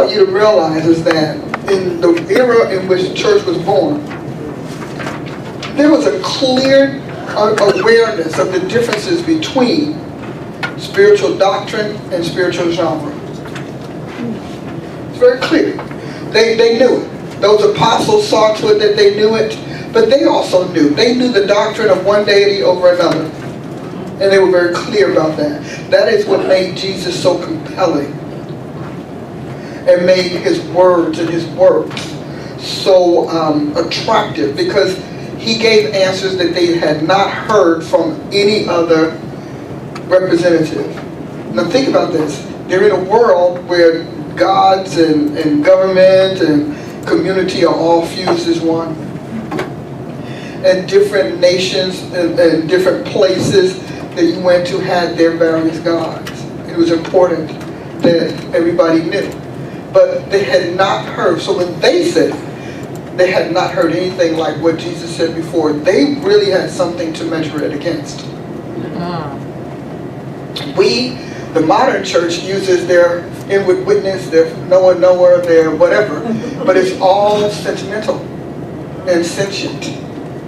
want you to realize is that in the era in which the church was born, there was a clear awareness of the differences between spiritual doctrine and spiritual genre. It's very clear. They knew it. Those apostles saw to it that they knew it, but they also knew. They knew the doctrine of one deity over another. And they were very clear about that. That is what made Jesus so compelling and made his words and his works so attractive, because he gave answers that they had not heard from any other representative. Now think about this. They're in a world where gods and government and community are all fused as one. And different nations and different places that you went to had their various gods. It was important that everybody knew. But they had not heard. So when they said they had not heard anything like what Jesus said before, they really had something to measure it against. We, the modern church, uses their inward witness, their knower, their whatever, but it's all sentimental and sentient.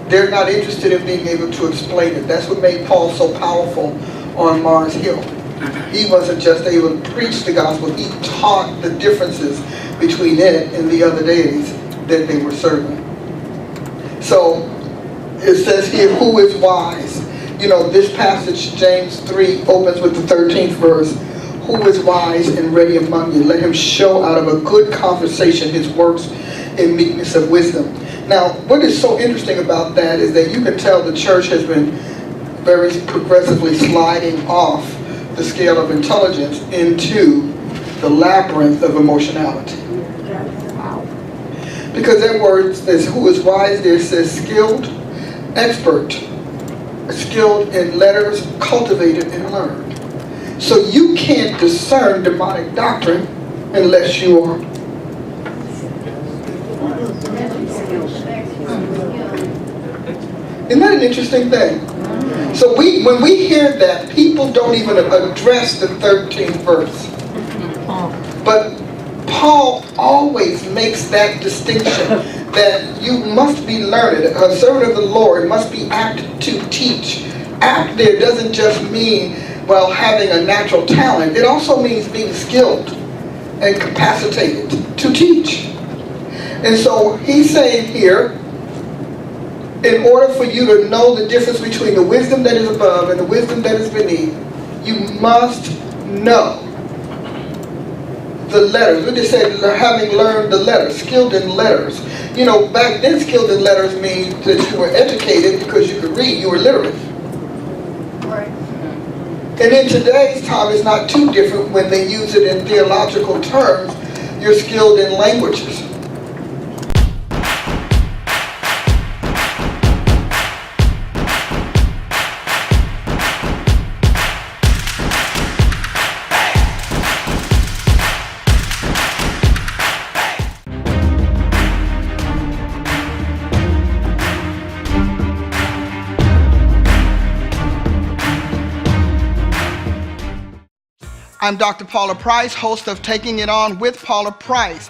They're not interested in being able to explain it. That's what made Paul so powerful on Mars Hill. He wasn't just able to preach the gospel, he taught the differences between it and the other deities that they were serving. So it says here, who is wise? You know, this passage, James 3, opens with the 13th verse. Who is wise and ready among you? Let him show out of a good conversation his works in meekness of wisdom. Now, what is so interesting about that is that you can tell the church has been very progressively sliding off the scale of intelligence into the labyrinth of emotionality. Because that word says, who is wise there says skilled, expert, skilled in letters, cultivated and learned. So you can't discern demonic doctrine unless you are. Isn't that an interesting thing? So when we hear that, people don't even address the 13th verse. But Paul always makes that distinction that you must be learned. A servant of the Lord must be apt to teach. Apt there doesn't just mean, well, having a natural talent. It also means being skilled and capacitated to teach. And so he's saying here, in order for you to know the difference between the wisdom that is above and the wisdom that is beneath, you must know the letters. What they said, having learned the letters, skilled in letters. You know, back then skilled in letters means that you were educated because you could read, you were literate. Right. And in today's time, it's not too different when they use it in theological terms. You're skilled in languages. I'm Dr. Paula Price, host of Taking It On with Paula Price.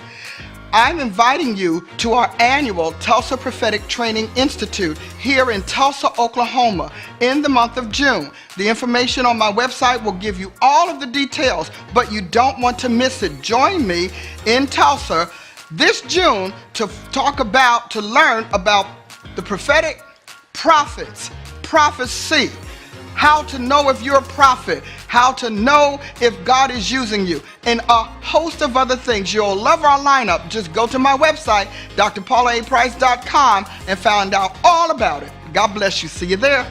I'm inviting you to our annual Tulsa Prophetic Training Institute here in Tulsa, Oklahoma in the month of June. The information on my website will give you all of the details, but you don't want to miss it. Join me in Tulsa this June to learn about the prophetic, prophets, prophecy, how to know if you're a prophet, how to know if God is using you, and a host of other things. You'll love our lineup. Just go to my website, drpaulaprice.com, and find out all about it. God bless you. See you there.